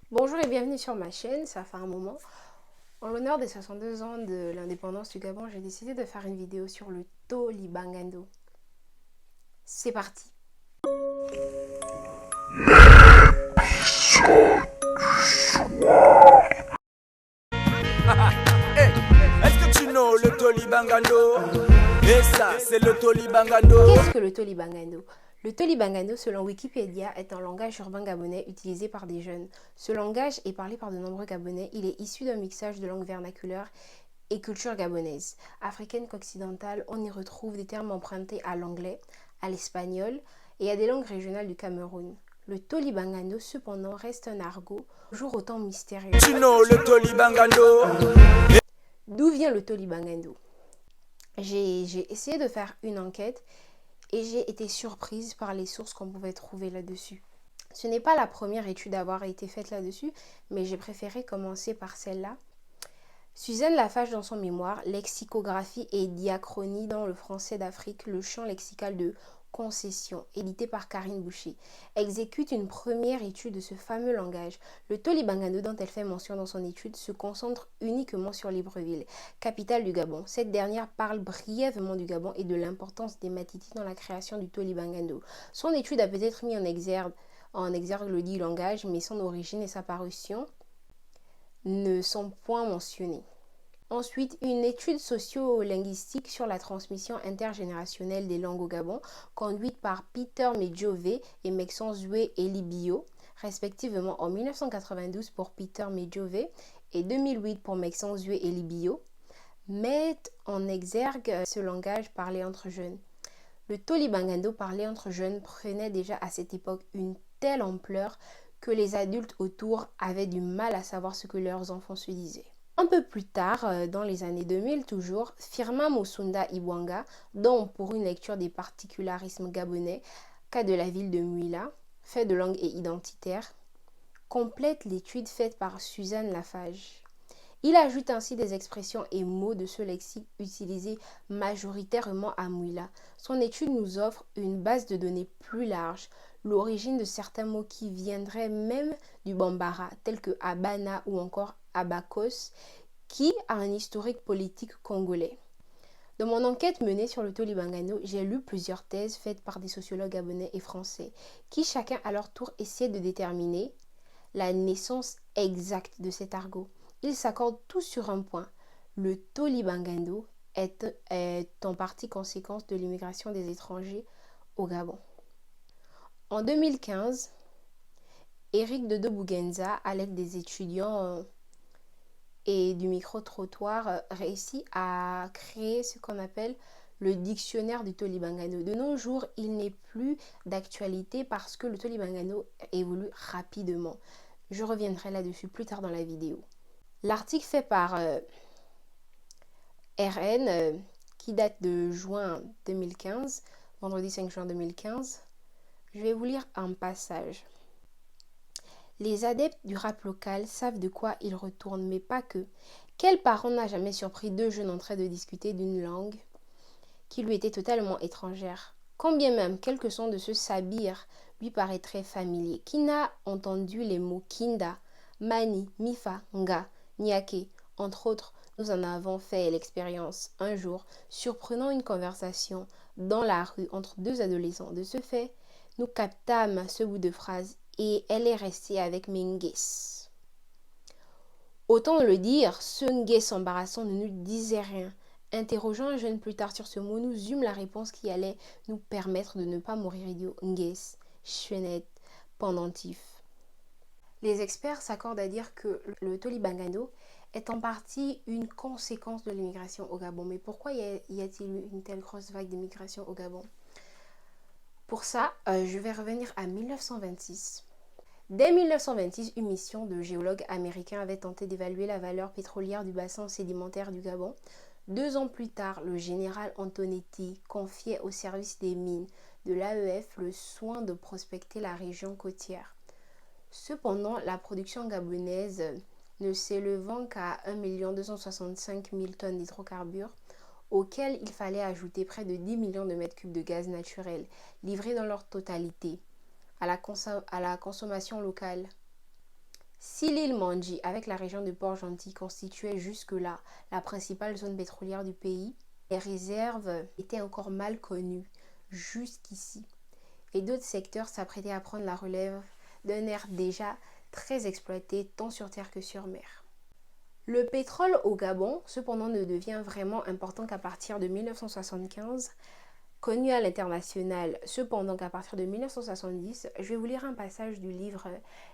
Bonjour et bienvenue sur ma chaîne, ça fait un moment. En l'honneur des 62 ans de l'indépendance du Gabon, j'ai décidé de faire une vidéo sur le Tolibangando. C'est parti. Hey, est-ce que tu know le Tolibangando? Et ça, c'est le Tolibangando. Qu'est-ce que le Tolibangando? Le Tolibangando, selon Wikipédia, est un langage urbain gabonais utilisé par des jeunes. Ce langage est parlé par de nombreux Gabonais. Il est issu d'un mixage de langues vernaculaires et culture gabonaise. Africaine qu'occidentale, on y retrouve des termes empruntés à l'anglais, à l'espagnol et à des langues régionales du Cameroun. Le Tolibangando, cependant, reste un argot, toujours autant mystérieux. Tu know le Tolibangando? D'où vient le Tolibangando? J'ai essayé de faire une enquête et j'ai été surprise par les sources qu'on pouvait trouver là-dessus. Ce n'est pas la première étude à avoir été faite là-dessus, mais j'ai préféré commencer par celle-là. Suzanne Lafage dans son mémoire, Lexicographie et diachronie dans le français d'Afrique, le champ lexical de concession, édité par Karine Boucher, exécute une première étude de ce fameux langage. Le Tolibangando dont elle fait mention dans son étude se concentre uniquement sur Libreville, capitale du Gabon. Cette dernière parle brièvement du Gabon et de l'importance des Matiti dans la création du Tolibangando. Son étude a peut-être mis en exergue le dit langage, mais son origine et sa parution ne sont point mentionnés. Ensuite, une étude socio-linguistique sur la transmission intergénérationnelle des langues au Gabon, conduite par Peter Medjové et Maxence Zoué Elibio, respectivement en 1992 pour Peter Medjové et 2008 pour Maxence Zoué Elibio, met en exergue ce langage parlé entre jeunes. Le Tolibangando parlé entre jeunes prenait déjà à cette époque une telle ampleur que les adultes autour avaient du mal à savoir ce que leurs enfants se disaient. Un peu plus tard, dans les années 2000 toujours, Firmin Mosunda Ibwanga, dont pour une lecture des particularismes gabonais, cas de la ville de Mouila, fait de langue et identitaire, complète l'étude faite par Suzanne Lafage. Il ajoute ainsi des expressions et mots de ce lexique utilisés majoritairement à Mouila. Son étude nous offre une base de données plus large, l'origine de certains mots qui viendraient même du Bambara, tels que Abana ou encore Abakos, qui a un historique politique congolais. Dans mon enquête menée sur le Tolibangando, j'ai lu plusieurs thèses faites par des sociologues gabonais et français, qui chacun à leur tour essaient de déterminer la naissance exacte de cet argot. Ils s'accordent tous sur un point. Le Tolibangando est en partie conséquence de l'immigration des étrangers au Gabon. En 2015, Éric Dodo Bougenza, à l'aide des étudiants et du micro-trottoir, réussit à créer ce qu'on appelle le dictionnaire du Tolibangando. De nos jours, il n'est plus d'actualité parce que le Tolibangando évolue rapidement. Je reviendrai là-dessus plus tard dans la vidéo. L'article fait par RN, qui date de juin 2015, vendredi 5 juin 2015. Je vais vous lire un passage. Les adeptes du rap local savent de quoi ils retournent, mais pas que. Quel parent n'a jamais surpris deux jeunes en train de discuter d'une langue qui lui était totalement étrangère? Combien même quelques sons de ce sabir lui paraîtraient familiers. Qui n'a entendu les mots Kinda, Mani, Mifa, Nga, Nyake, entre autres? Nous en avons fait l'expérience un jour, surprenant une conversation dans la rue entre deux adolescents. De ce fait, nous captâmes ce bout de phrase et elle est restée avec Menges. Autant le dire, ce Nges embarrassant ne nous disait rien. Interrogeant un jeune plus tard sur ce mot, nous eûmes la réponse qui allait nous permettre de ne pas mourir idiot. Nges, chenette, pendentif. Les experts s'accordent à dire que le Tolibangando est en partie une conséquence de l'immigration au Gabon. Mais pourquoi y a-t-il eu une telle grosse vague d'immigration au Gabon? Pour ça, je vais revenir à 1926. Dès 1926, une mission de géologues américains avait tenté d'évaluer la valeur pétrolière du bassin sédimentaire du Gabon. 2 ans plus tard, le général Antonetti confiait au service des mines de l'AEF le soin de prospecter la région côtière. Cependant, la production gabonaise ne s'élevant qu'à 1 265 000 tonnes d'hydrocarbures, auxquels il fallait ajouter près de 10 millions de mètres cubes de gaz naturel, livrés dans leur totalité à la consommation locale. Si l'île Mandji, avec la région de Port-Gentil, constituait jusque-là la principale zone pétrolière du pays, les réserves étaient encore mal connues jusqu'ici. Et d'autres secteurs s'apprêtaient à prendre la relève d'un air déjà très exploité tant sur terre que sur mer. Le pétrole au Gabon, cependant, ne devient vraiment important qu'à partir de 1975, connu à l'international, cependant qu'à partir de 1970, je vais vous lire un passage du livre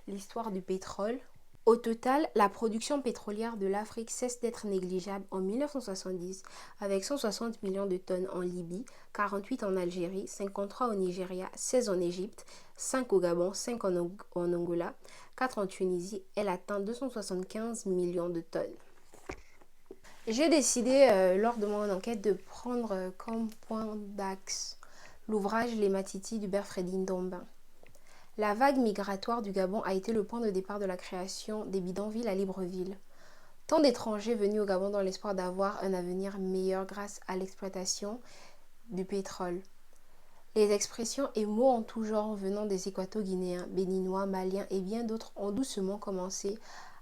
L'histoire du pétrole. Au total, la production pétrolière de l'Afrique cesse d'être négligeable en 1970 avec 160 millions de tonnes en Libye, 48 en Algérie, 53 au Nigeria, 16 en Égypte, 5 au Gabon, 5 en Angola, 4 en Tunisie. Elle atteint 275 millions de tonnes. J'ai décidé lors de mon enquête de prendre comme point d'axe l'ouvrage Les Matiti d'Hubert Freddy Ndomba. La vague migratoire du Gabon a été le point de départ de la création des bidonvilles à Libreville. Tant d'étrangers venus au Gabon dans l'espoir d'avoir un avenir meilleur grâce à l'exploitation du pétrole. Les expressions et mots en tout genre venant des Équato-Guinéens, Béninois, Maliens et bien d'autres ont doucement commencé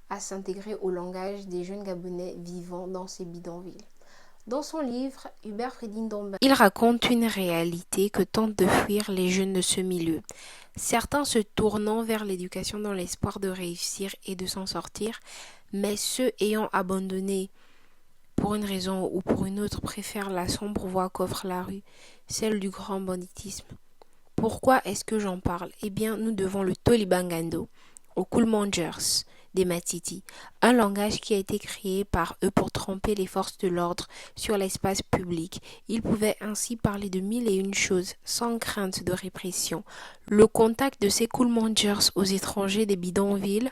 à s'intégrer au langage des jeunes Gabonais vivant dans ces bidonvilles. Dans son livre, Hubert Freddy Ndomba, il raconte une réalité que tentent de fuir les jeunes de ce milieu. Certains se tournant vers l'éducation dans l'espoir de réussir et de s'en sortir, mais ceux ayant abandonné pour une raison ou pour une autre préfèrent la sombre voie qu'offre la rue, celle du grand banditisme. Pourquoi est-ce que j'en parle? Eh bien, nous devons le Tolibangando aux Coolmongers des Matiti, un langage qui a été créé par eux pour tromper les forces de l'ordre sur l'espace public. Ils pouvaient ainsi parler de mille et une choses sans crainte de répression. Le contact de ces Coolmongers aux étrangers des bidonvilles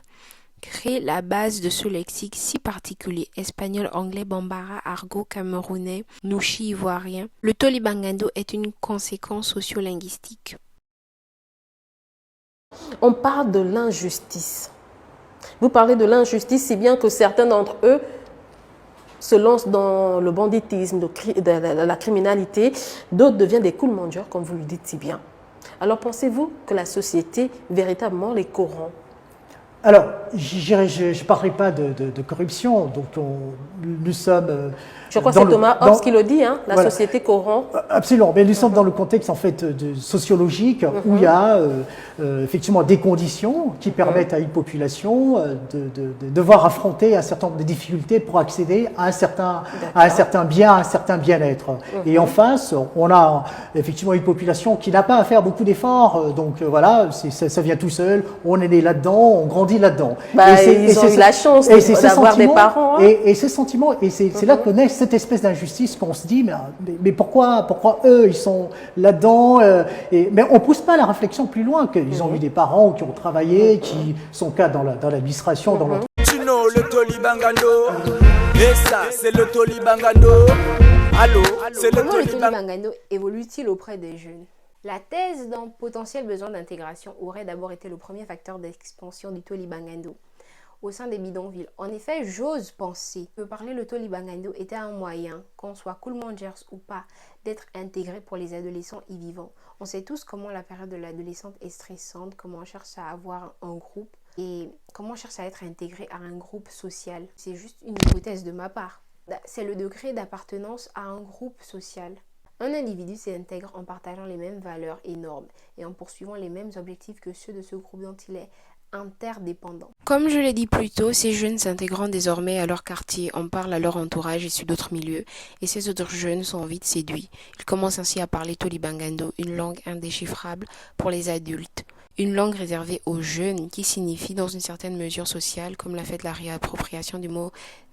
crée la base de ce lexique si particulier, espagnol, anglais, bambara, argot, camerounais, nouchi, ivoirien. Le Tolibangando est une conséquence sociolinguistique. On parle de l'injustice. Vous parlez de l'injustice, si bien que certains d'entre eux se lancent dans le banditisme, de la criminalité. D'autres deviennent des coolmongers, comme vous le dites si bien. Alors pensez-vous que la société véritablement les corrompt? Alors, je ne parlerai pas de corruption, donc nous sommes... Je crois que c'est Thomas Hobbes qui le dit, hein, la société corrompt. Absolument, mais nous sommes dans le contexte en fait sociologique où il y a effectivement des conditions qui permettent à une population de devoir affronter un certain nombre de difficultés pour accéder à un certain bien, à un certain bien-être. Et en face, on a effectivement une population qui n'a pas à faire beaucoup d'efforts, donc voilà, ça vient tout seul, on est né là-dedans, on grandit là-dedans. Ils ont eu la chance d'avoir des parents. Hein. Et ces sentiments, et c'est là que naît cette espèce d'injustice qu'on se dit, mais pourquoi eux, ils sont là-dedans mais on ne pousse pas la réflexion plus loin, qu'ils ont eu des parents qui ont travaillé, qui sont cadres dans l'administration, dans l'entreprise. Tu know le Tolibangando, et ça, c'est le Tolibangando. Allô, c'est le Tolibangando évolue-t-il auprès des jeunes? La thèse d'un potentiel besoin d'intégration aurait d'abord été le premier facteur d'expansion du Tolibangando au sein des bidonvilles. En effet, j'ose penser que parler le Tolibangando était un moyen, qu'on soit Coolmongers ou pas, d'être intégré pour les adolescents y vivant. On sait tous comment la période de l'adolescente est stressante, comment on cherche à avoir un groupe et comment on cherche à être intégré à un groupe social. C'est juste une hypothèse de ma part. C'est le degré d'appartenance à un groupe social. Un individu s'intègre en partageant les mêmes valeurs et normes et en poursuivant les mêmes objectifs que ceux de ce groupe dont il est interdépendants. Comme je l'ai dit plus tôt, ces jeunes s'intégrant désormais à leur quartier en parlent à leur entourage issu d'autres milieux et ces autres jeunes sont vite séduits. Ils commencent ainsi à parler Tolibangando, une langue indéchiffrable pour les adultes. Une langue réservée aux jeunes qui signifie dans une certaine mesure sociale, comme l'a fait la réappropriation du mot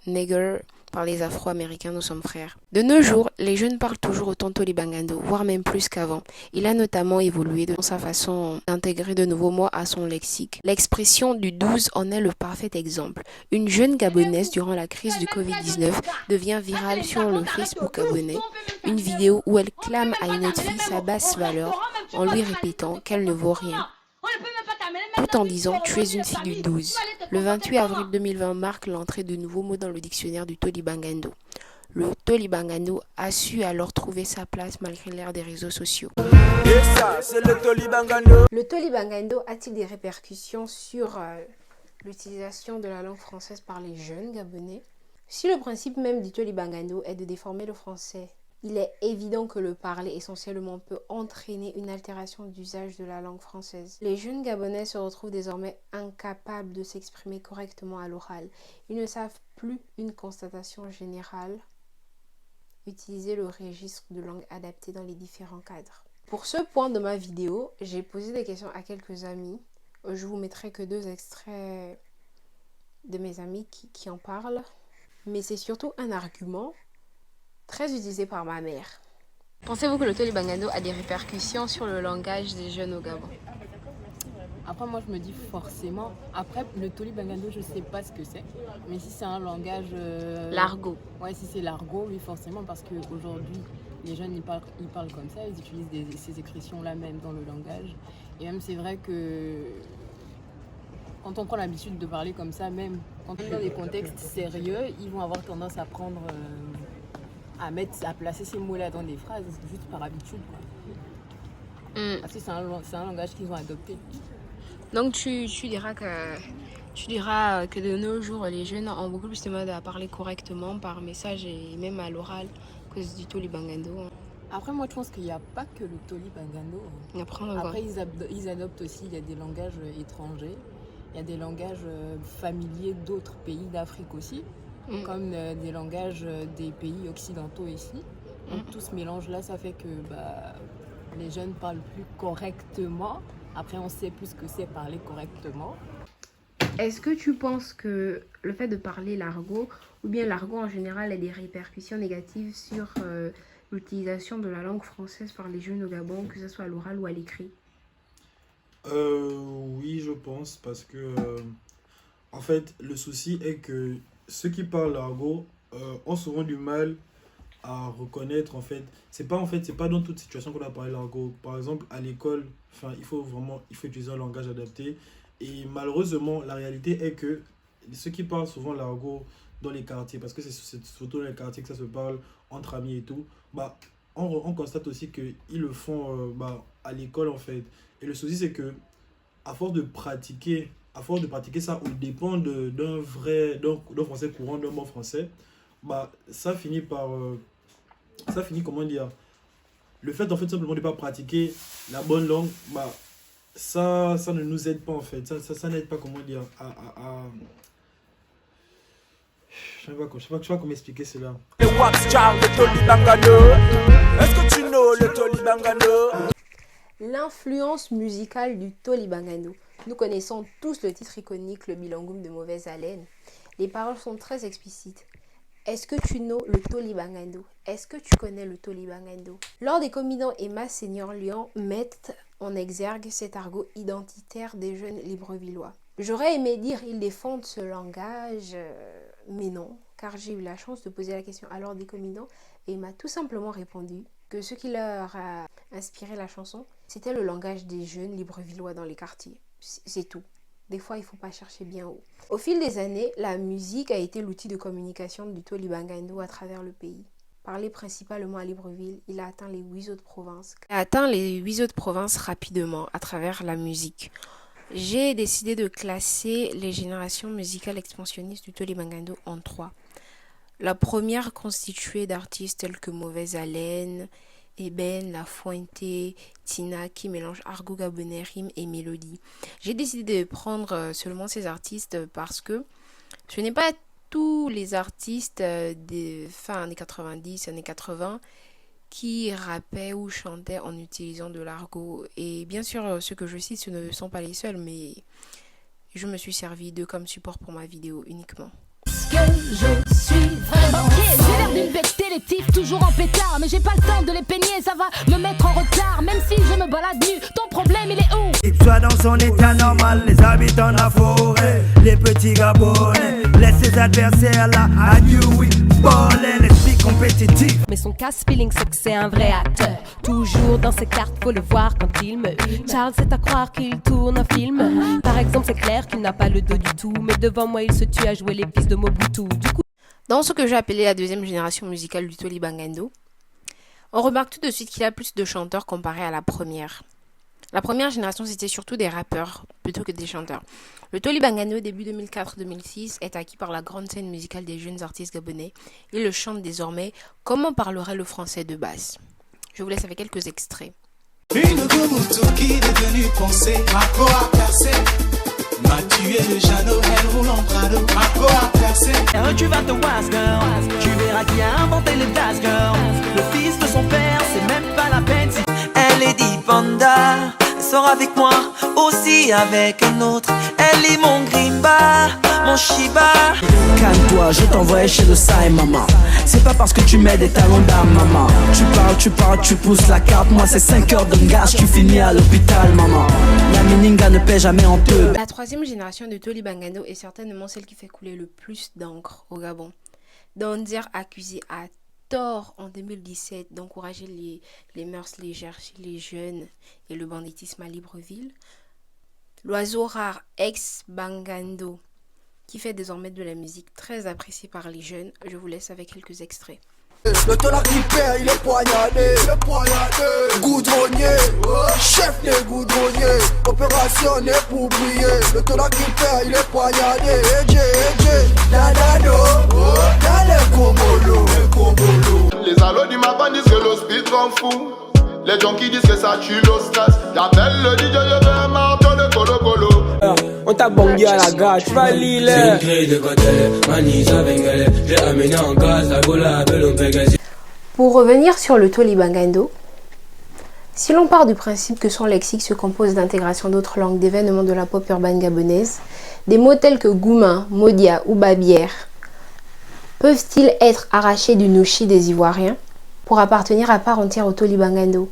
nigger par les Afro-Américains, nous sommes frères. De nos jours, les jeunes parlent toujours autant Tolibangando, voire même plus qu'avant. Il a notamment évolué dans sa façon d'intégrer de nouveaux mots à son lexique. L'expression du 12 en est le parfait exemple. Une jeune Gabonaise, durant la crise du Covid-19, devient virale sur le Facebook gabonais. Une vidéo où elle clame à une autre fille sa basse valeur en lui répétant qu'elle ne vaut rien, tout en disant « tu es une fille du 12 ». Le 28 avril 2020 marque l'entrée de nouveaux mots dans le dictionnaire du Tolibangando. Le Tolibangando a su alors trouver sa place malgré l'ère des réseaux sociaux. Et ça, c'est le Tolibangando. Le Tolibangando a-t-il des répercussions sur l'utilisation de la langue française par les jeunes Gabonais. Si le principe même du Tolibangando est de déformer le français, il est évident que le parler essentiellement peut entraîner une altération d'usage de la langue française. Les jeunes Gabonais se retrouvent désormais incapables de s'exprimer correctement à l'oral. Ils ne savent plus une constatation générale utiliser le registre de langue adapté dans les différents cadres. Pour ce point de ma vidéo, j'ai posé des questions à quelques amis. Je vous mettrai que 2 extraits de mes amis qui en parlent. Mais c'est surtout un argument très utilisé par ma mère. Pensez-vous que le Tolibangando a des répercussions sur le langage des jeunes au Gabon? Après, moi, je me dis forcément. Après, le Tolibangando, je sais pas ce que c'est. Mais si c'est un langage... L'argot. Ouais, si c'est l'argot, oui, forcément. Parce qu'aujourd'hui, les jeunes, ils parlent comme ça. Ils utilisent ces expressions-là même dans le langage. Et même, c'est vrai que... Quand on prend l'habitude de parler comme ça, même quand on est dans des contextes sérieux, ils vont avoir tendance à prendre... à placer ces mots-là dans des phrases, juste par habitude, quoi. Parce que c'est un langage qu'ils ont adopté. Donc tu diras que de nos jours, les jeunes ont beaucoup plus de mal à parler correctement par message et même à l'oral à cause du Tolibangando. Après, moi, je pense qu'il n'y a pas que le Tolibangando. Après, ils adoptent aussi, il y a des langages étrangers, il y a des langages familiers d'autres pays d'Afrique aussi, comme des langages des pays occidentaux ici. Donc tout ce mélange-là, ça fait que les jeunes parlent plus correctement. Après, on sait plus ce que c'est parler correctement. Est-ce que tu penses que le fait de parler l'argot, ou bien l'argot en général, a des répercussions négatives sur l'utilisation de la langue française par les jeunes au Gabon, que ce soit à l'oral ou à l'écrit? Oui, je pense, parce que en fait, le souci est que ceux qui parlent l'argot ont souvent du mal à reconnaître, en fait. C'est pas dans toute situation qu'on a parlé l'argot. Par exemple, à l'école, il faut utiliser un langage adapté. Et malheureusement, la réalité est que ceux qui parlent souvent l'argot dans les quartiers, parce que c'est surtout dans les quartiers que ça se parle entre amis et tout, on constate aussi qu'ils le font à l'école, en fait. Et le souci, c'est que à force de pratiquer ça au dépend d'un français courant, d'un bon français, ça finit, comment dire, le fait en fait simplement de ne pas pratiquer la bonne langue, ça ne nous aide pas, en fait. Ça n'aide pas, comment dire, je sais pas comment expliquer cela. Est-ce que tu know le Tolibangando? L'influence musicale du Tolibangando. Nous connaissons tous le titre iconique, le Bilangoum de Mauvaise Haleine. Les paroles sont très explicites. Est-ce que tu know le Tolibangando? Est-ce que tu connais le Tolibangando? Lors des communants, Emma Seigneur Lyon mettent en exergue cet argot identitaire des jeunes Librevillois. J'aurais aimé dire ils défendent ce langage, mais non, car j'ai eu la chance de poser la question à l'ordre des communants et il m'a tout simplement répondu que ce qui leur a inspiré la chanson, c'était le langage des jeunes Librevillois dans les quartiers. C'est tout. Des fois, il ne faut pas chercher bien haut. Au fil des années, la musique a été l'outil de communication du Tolibangando à travers le pays. Parlé principalement à Libreville, il a atteint les 8 autres provinces. Il a atteint les 8 autres provinces rapidement à travers la musique. J'ai décidé de classer les générations musicales expansionnistes du Tolibangando en 3. La première constituée d'artistes tels que Mauvaise Haleine, Eben, La Fuente, Tina, qui mélangent argot gabonais, rime et mélodie. J'ai décidé de prendre seulement ces artistes parce que ce n'est pas tous les artistes des fin années 90, années 80 qui rappaient ou chantaient en utilisant de l'argot. Et bien sûr, ceux que je cite, ce ne sont pas les seuls, mais je me suis servi d'eux comme support pour ma vidéo uniquement. Que je suis vraiment j'ai l'air d'une bête télétif, toujours en pétard, mais j'ai pas le temps de les peigner, ça va me mettre en retard, même si je me balade nu, ton problème il est où? Il soit dans son état normal, les habitants de la forêt, les petits gabonais, laisse ses adversaires là, à oui, bon, l'esprit compétitif. Mais son casse-feeling c'est que c'est un vrai acteur, toujours dans ses cartes, faut le voir quand il me Charles, c'est à croire qu'il tourne un film. Par exemple, c'est clair qu'il n'a pas le dos du tout, mais devant moi il se tue à jouer les fils de Mobutu. Du coup, dans ce que j'ai appelé la deuxième génération musicale du Tolibangando, on remarque tout de suite qu'il y a plus de chanteurs comparé à la première. La première génération, c'était surtout des rappeurs plutôt que des chanteurs. Le Tolibangando, début 2004-2006, est acquis par la grande scène musicale des jeunes artistes gabonais. Ils le chantent désormais comme on parlerait le français de base. Je vous laisse avec quelques extraits. Une Goumoutou qui est devenue pensée, ma peau a percé. M'a tué le Jeannot, elle roule en Prado, ma peau a percé. Tu vas te was girl, tu verras qui a inventé les das girl. Le fils de son père, c'est même pas la peine si... Elle est dit Panda, sort avec moi, aussi avec un autre. Elle est mon Grimba, mon Shiba. Calme-toi, je t'envoie chez le Sai, maman. C'est pas parce que tu mets des talons d'âme, maman. Tu parles, tu pousses la carte. Moi, c'est 5 heures de gage, tu finis à l'hôpital, maman. La Mininga ne paie jamais en deux. La troisième génération de Tolibangando est certainement celle qui fait couler le plus d'encre au Gabon. Donzer accusé à tort en 2017 d'encourager les mœurs légères chez les jeunes et le banditisme à Libreville. L'oiseau rare ex-Bangando qui fait désormais de la musique très appréciée par les jeunes. Je vous laisse avec quelques extraits. Le tonnerre qui perd, il est poignardé, goudronnier, chef des goudronniers, opération n'est pour briller. Le tonnerre qui perd, il est poignardé, nanano, dans le Kobolo. Les allos du matin disent que le speed rend fou. Les gens qui disent que ça tue le stress. J'appelle le DJ, je veux un marteau de Colo Colo. On t'a bangé à la gare, tu vas l'île. C'est une clé de côté, Manisa Bengale. J'ai amené en gaz, la gola, belle Pégasi. Pour revenir sur le Tolibangando, si l'on part du principe que son lexique se compose d'intégration d'autres langues, d'événements de la pop urbaine gabonaise, des mots tels que Gouma, Modia ou Babière peuvent-ils être arrachés du nouchi des Ivoiriens pour appartenir à part entière au Tolibangando?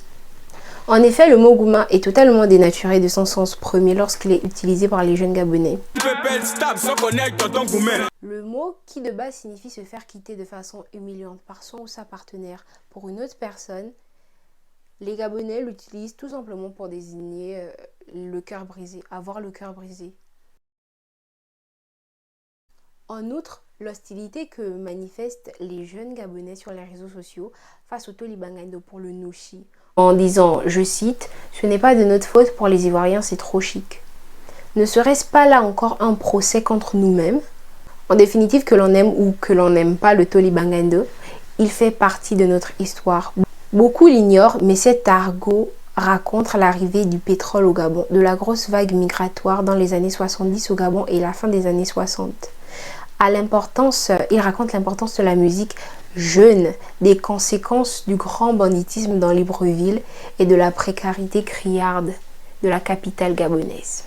En effet, le mot Gouma est totalement dénaturé de son sens premier lorsqu'il est utilisé par les jeunes Gabonais. Le mot qui de base signifie se faire quitter de façon humiliante par son ou sa partenaire pour une autre personne, les Gabonais l'utilisent tout simplement pour désigner le cœur brisé, avoir le cœur brisé. En outre, l'hostilité que manifestent les jeunes Gabonais sur les réseaux sociaux face au Tolibangando pour le nouchi, en disant, je cite, « Ce n'est pas de notre faute pour les Ivoiriens, c'est trop chic ». Ne serait-ce pas là encore un procès contre nous-mêmes? En définitive, que l'on aime ou que l'on n'aime pas le Tolibangando, il fait partie de notre histoire. Beaucoup l'ignorent, mais cet argot raconte l'arrivée du pétrole au Gabon, de la grosse vague migratoire dans les années 70 au Gabon et la fin des années 60. Il raconte l'importance de la musique jeune, des conséquences du grand banditisme dans Libreville et de la précarité criarde de la capitale gabonaise.